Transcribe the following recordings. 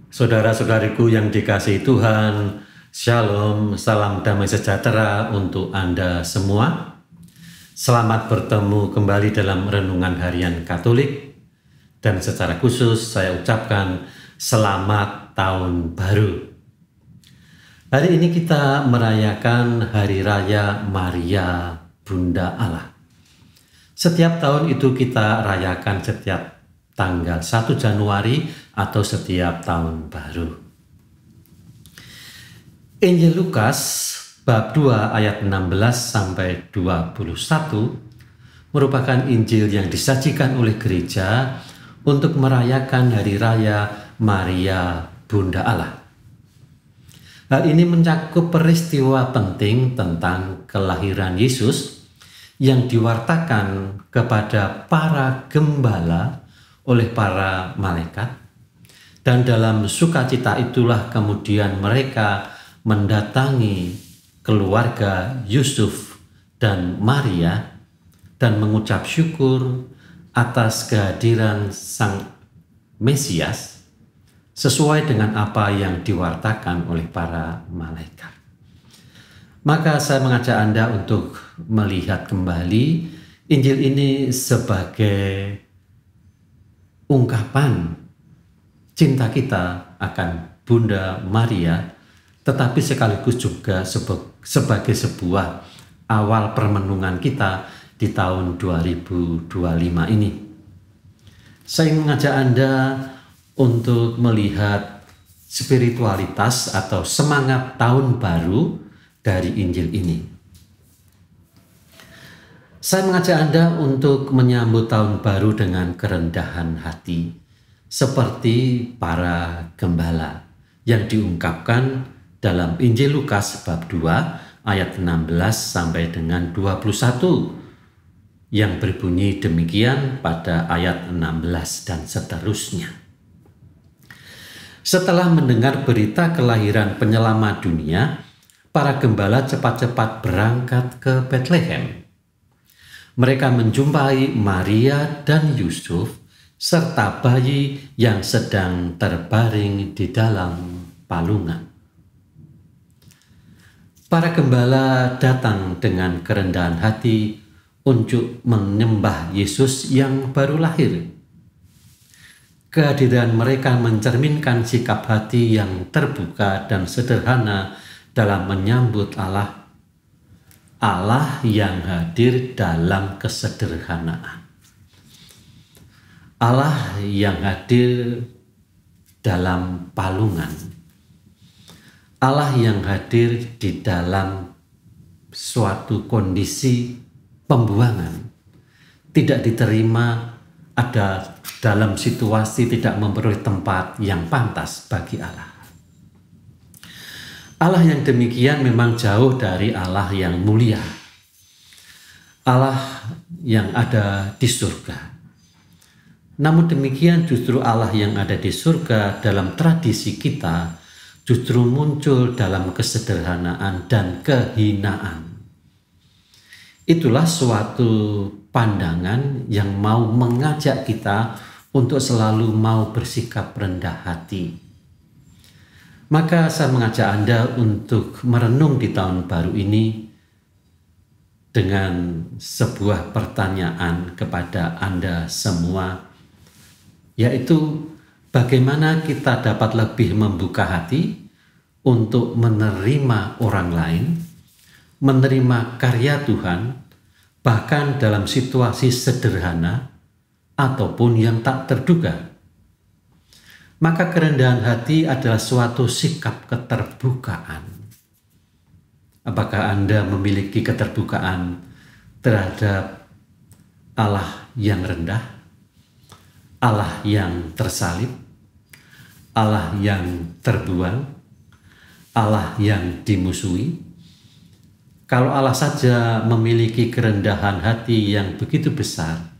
Saudara-saudariku yang dikasihi Tuhan, Shalom, salam damai sejahtera untuk Anda semua. Selamat bertemu kembali dalam Renungan Harian Katolik. Dan secara khusus saya ucapkan selamat tahun baru. Hari ini kita merayakan Hari Raya Maria Bunda Allah. Setiap tahun itu kita rayakan setiap tanggal 1 Januari atau setiap tahun baru. Injil Lukas bab 2 ayat 16 sampai 21 merupakan Injil yang disajikan oleh gereja untuk merayakan Hari Raya Maria Bunda Allah. Hal ini mencakup peristiwa penting tentang kelahiran Yesus yang diwartakan kepada para gembala oleh para malaikat, dan dalam sukacita itulah kemudian mereka mendatangi keluarga Yusuf dan Maria dan mengucap syukur atas kehadiran Sang Mesias sesuai dengan apa yang diwartakan oleh para malaikat. Maka saya mengajak Anda untuk melihat kembali Injil ini sebagai ungkapan cinta kita akan Bunda Maria, tetapi sekaligus juga sebagai sebuah awal permenungan kita di tahun 2025 ini. Saya ingin mengajak Anda untuk melihat spiritualitas atau semangat tahun baru dari Injil ini. Saya mengajak Anda untuk menyambut tahun baru dengan kerendahan hati, seperti para gembala yang diungkapkan dalam Injil Lukas bab 2 ayat 16 sampai dengan 21 yang berbunyi demikian pada ayat 16 dan seterusnya. Setelah mendengar berita kelahiran penyelamat dunia, para gembala cepat-cepat berangkat ke Betlehem. Mereka menjumpai Maria dan Yusuf serta bayi yang sedang terbaring di dalam palungan. Para gembala datang dengan kerendahan hati untuk menyembah Yesus yang baru lahir. Kehadiran mereka mencerminkan sikap hati yang terbuka dan sederhana dalam menyambut Allah yang hadir dalam kesederhanaan. Allah yang hadir dalam palungan. Allah yang hadir di dalam suatu kondisi pembuangan. Tidak diterima, ada dalam situasi tidak memperoleh tempat yang pantas bagi Allah. Allah yang demikian memang jauh dari Allah yang mulia. Allah yang ada di surga. Namun demikian justru Allah yang ada di surga dalam tradisi kita justru muncul dalam kesederhanaan dan kehinaan. Itulah suatu pandangan yang mau mengajak kita untuk selalu mau bersikap rendah hati. Maka saya mengajak Anda untuk merenung di tahun baru ini dengan sebuah pertanyaan kepada Anda semua, yaitu bagaimana kita dapat lebih membuka hati untuk menerima orang lain, menerima karya Tuhan, bahkan dalam situasi sederhana ataupun yang tak terduga. Maka kerendahan hati adalah suatu sikap keterbukaan. Apakah Anda memiliki keterbukaan terhadap Allah yang rendah, Allah yang tersalib, Allah yang terbuang, Allah yang dimusuhi? Kalau Allah saja memiliki kerendahan hati yang begitu besar,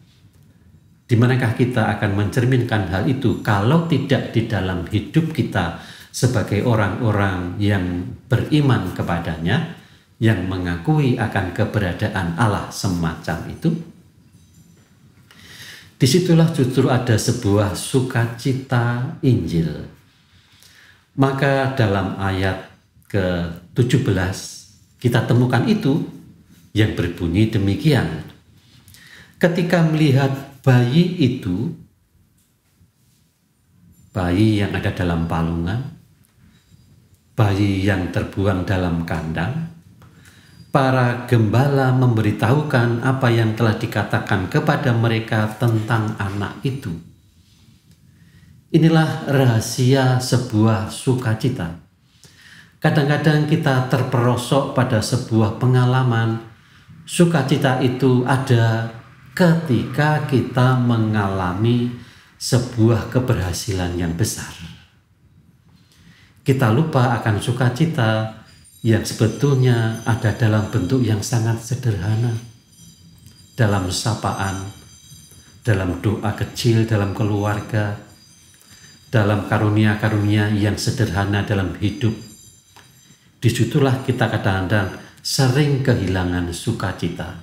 di manakah kita akan mencerminkan hal itu kalau tidak di dalam hidup kita sebagai orang-orang yang beriman kepadanya, yang mengakui akan keberadaan Allah semacam itu? Disitulah justru ada sebuah sukacita Injil. Maka dalam ayat ke-17 kita temukan itu yang berbunyi demikian. Ketika melihat bayi itu, bayi yang ada dalam palungan, bayi yang terbuang dalam kandang, para gembala memberitahukan apa yang telah dikatakan kepada mereka tentang anak itu. Inilah rahasia sebuah sukacita. Kadang-kadang kita terperosok pada sebuah pengalaman. Sukacita itu ada ketika kita mengalami sebuah keberhasilan yang besar. Kita lupa akan sukacita yang sebetulnya ada dalam bentuk yang sangat sederhana. Dalam sapaan, dalam doa kecil dalam keluarga, dalam karunia-karunia yang sederhana dalam hidup. Disitulah kita kadang-kadang sering kehilangan sukacita.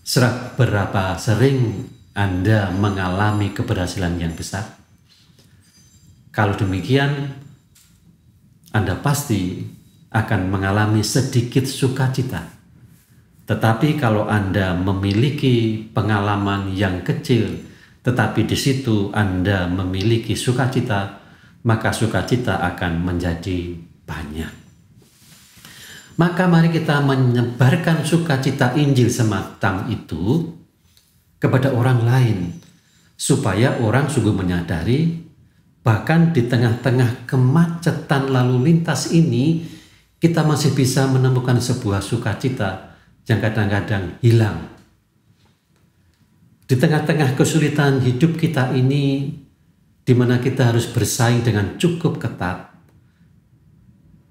Seberapa sering Anda mengalami keberhasilan yang besar? Kalau demikian, Anda pasti akan mengalami sedikit sukacita. Tetapi kalau Anda memiliki pengalaman yang kecil, tetapi di situ Anda memiliki sukacita, maka sukacita akan menjadi banyak. Maka mari kita menyebarkan sukacita Injil semacam itu kepada orang lain, supaya orang sungguh menyadari bahkan di tengah-tengah kemacetan lalu lintas ini, kita masih bisa menemukan sebuah sukacita yang kadang-kadang hilang. Di tengah-tengah kesulitan hidup kita ini, di mana kita harus bersaing dengan cukup ketat,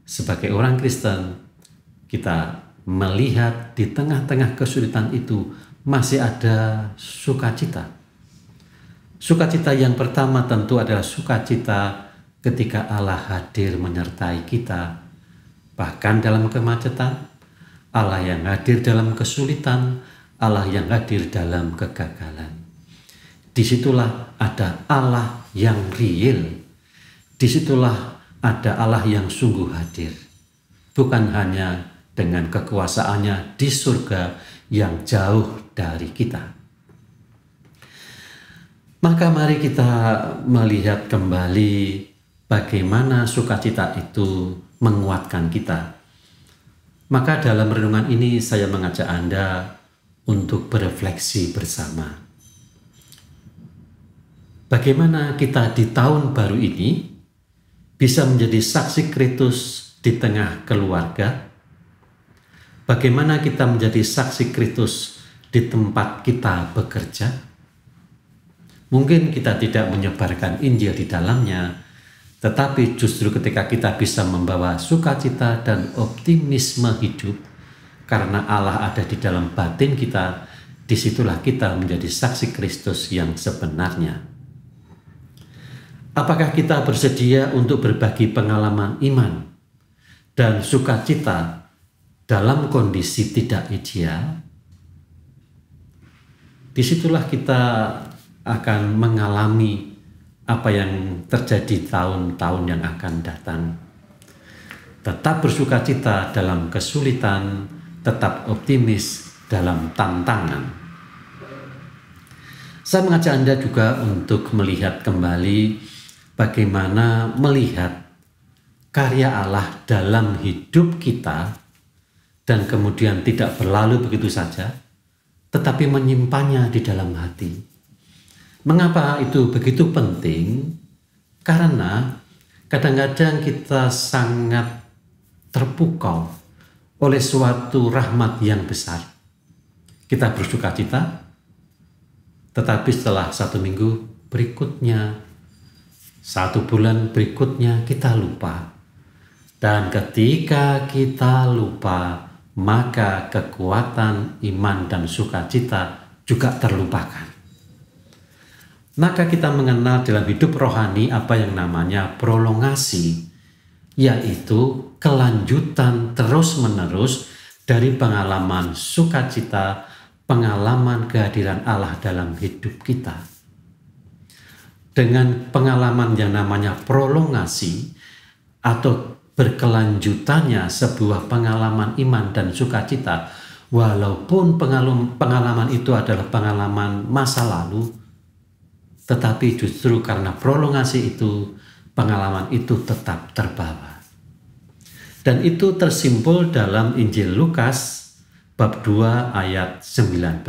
sebagai orang Kristen, kita melihat di tengah-tengah kesulitan itu masih ada sukacita. Sukacita yang pertama tentu adalah sukacita ketika Allah hadir menyertai kita. Bahkan dalam kemacetan, Allah yang hadir dalam kesulitan, Allah yang hadir dalam kegagalan. Disitulah ada Allah yang real. Disitulah ada Allah yang sungguh hadir. Bukan hanya dengan kekuasaannya di surga yang jauh dari kita. Maka mari kita melihat kembali bagaimana sukacita itu menguatkan kita. Maka dalam renungan ini saya mengajak Anda untuk berefleksi bersama. Bagaimana kita di tahun baru ini bisa menjadi saksi Kristus di tengah keluarga? Bagaimana kita menjadi saksi Kristus di tempat kita bekerja? Mungkin kita tidak menyebarkan Injil di dalamnya, tetapi justru ketika kita bisa membawa sukacita dan optimisme hidup, karena Allah ada di dalam batin kita, disitulah kita menjadi saksi Kristus yang sebenarnya. Apakah kita bersedia untuk berbagi pengalaman iman dan sukacita dalam kondisi tidak ideal? Disitulah kita akan mengalami apa yang terjadi tahun-tahun yang akan datang. Tetap bersukacita dalam kesulitan, tetap optimis dalam tantangan. Saya mengajak Anda juga untuk melihat kembali bagaimana melihat karya Allah dalam hidup kita dan kemudian tidak berlalu begitu saja, tetapi menyimpannya di dalam hati. Mengapa itu begitu penting? Karena kadang-kadang kita sangat terpukau oleh suatu rahmat yang besar. Kita bersukacita, tetapi setelah 1 minggu berikutnya, 1 bulan berikutnya kita lupa. Dan ketika kita lupa, maka kekuatan iman dan sukacita juga terlupakan. Maka kita mengenal dalam hidup rohani apa yang namanya prolongasi, yaitu kelanjutan terus-menerus dari pengalaman sukacita, pengalaman kehadiran Allah dalam hidup kita. dengan pengalaman yang namanya prolongasi atau berkelanjutannya sebuah pengalaman iman dan sukacita, walaupun pengalaman itu adalah pengalaman masa lalu, tetapi justru karena prolongasi itu, pengalaman itu tetap terbawa. Dan itu tersimpul dalam Injil Lukas bab 2 ayat 19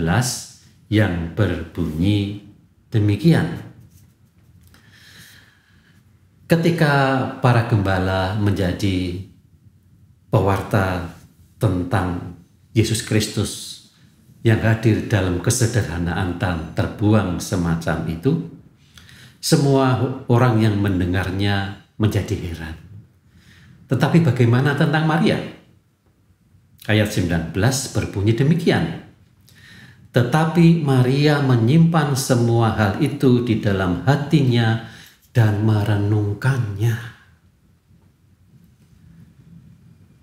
yang berbunyi demikian. Ketika para gembala menjadi pewarta tentang Yesus Kristus yang hadir dalam kesederhanaan dan terbuang semacam itu, semua orang yang mendengarnya menjadi heran. Tetapi bagaimana tentang Maria? Ayat 19 berbunyi demikian. Tetapi Maria menyimpan semua hal itu di dalam hatinya dan merenungkannya.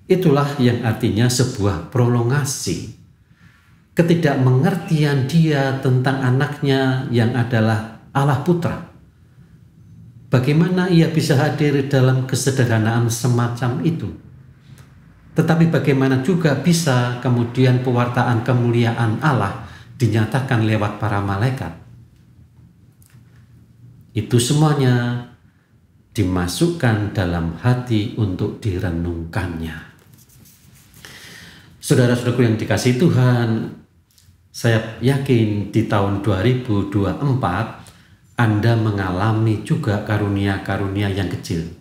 Itulah yang artinya sebuah prolongasi. Ketidakmengertian dia tentang anaknya yang adalah Allah Putra. Bagaimana ia bisa hadir dalam kesederhanaan semacam itu? Tetapi bagaimana juga bisa kemudian pewartaan kemuliaan Allah dinyatakan lewat para malaikat? Itu semuanya dimasukkan dalam hati untuk direnungkannya. Saudara-saudaraku yang dikasihi Tuhan, saya yakin di tahun 2024 Anda mengalami juga karunia-karunia yang kecil.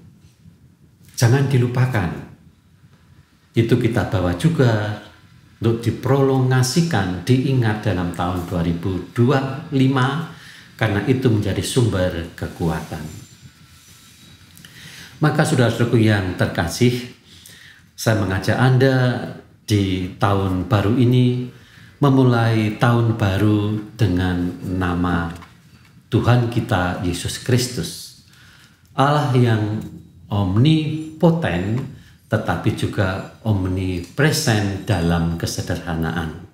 Jangan dilupakan. Itu kita bawa juga untuk diprolongasikan, diingat dalam tahun 2025, karena itu menjadi sumber kekuatan. Maka saudara-saudaraku yang terkasih, saya mengajak Anda di tahun baru ini memulai tahun baru dengan nama Tuhan kita Yesus Kristus. Allah yang omnipoten tetapi juga omnipresent dalam kesederhanaan.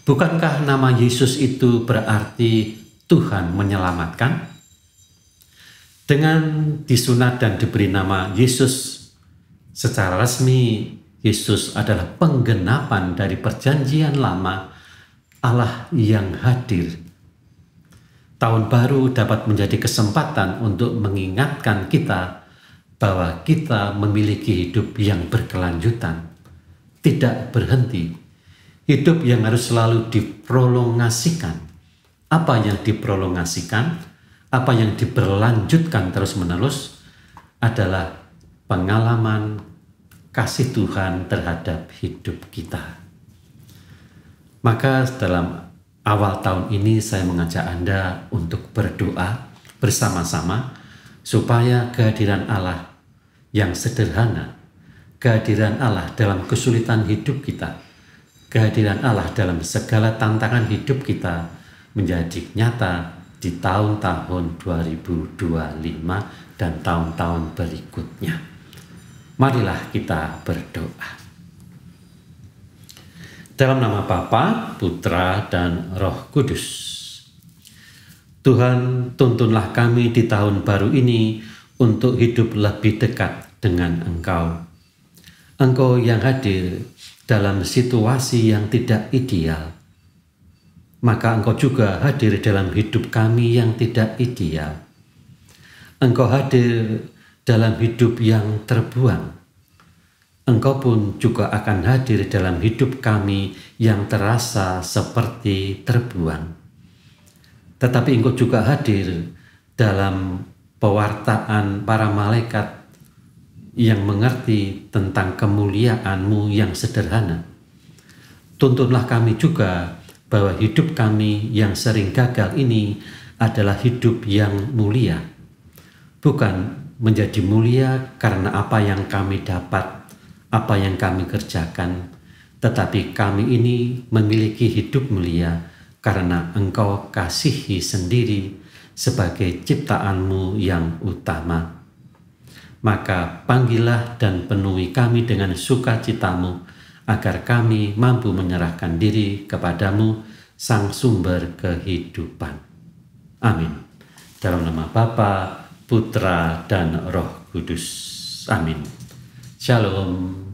Bukankah nama Yesus itu berarti Tuhan menyelamatkan? Dengan disunat dan diberi nama Yesus, secara resmi Yesus adalah penggenapan dari perjanjian lama, Allah yang hadir. Tahun baru dapat menjadi kesempatan untuk mengingatkan kita bahwa kita memiliki hidup yang berkelanjutan, tidak berhenti, hidup yang harus selalu diprolongasikan. Apa yang diprolongasikan, apa yang diberlanjutkan terus-menerus adalah pengalaman kasih Tuhan terhadap hidup kita. Maka dalam awal tahun ini saya mengajak Anda untuk berdoa bersama-sama supaya kehadiran Allah yang sederhana, kehadiran Allah dalam kesulitan hidup kita, kehadiran Allah dalam segala tantangan hidup kita menjadi nyata di tahun-tahun 2025 dan tahun-tahun berikutnya. Marilah kita berdoa. Dalam nama Bapa, Putra, dan Roh Kudus. Tuhan, tuntunlah kami di tahun baru ini untuk hidup lebih dekat dengan Engkau. Engkau yang hadir dalam situasi yang tidak ideal. Maka Engkau juga hadir dalam hidup kami yang tidak ideal. Engkau hadir dalam hidup yang terbuang. Engkau pun juga akan hadir dalam hidup kami yang terasa seperti terbuang. Tetapi Engkau juga hadir dalam pewartaan para malaikat yang mengerti tentang kemuliaan-Mu yang sederhana. Tuntunlah kami juga bahwa hidup kami yang sering gagal ini adalah hidup yang mulia. Bukan menjadi mulia karena apa yang kami dapat, apa yang kami kerjakan, tetapi kami ini memiliki hidup mulia karena Engkau kasihi sendiri sebagai ciptaan-Mu yang utama. Maka panggillah dan penuhi kami dengan sukacita-Mu, agar kami mampu menyerahkan diri kepadamu, Sang Sumber kehidupan. Amin. Dalam nama Bapa, Putra, dan Roh Kudus. Amin. Shalom.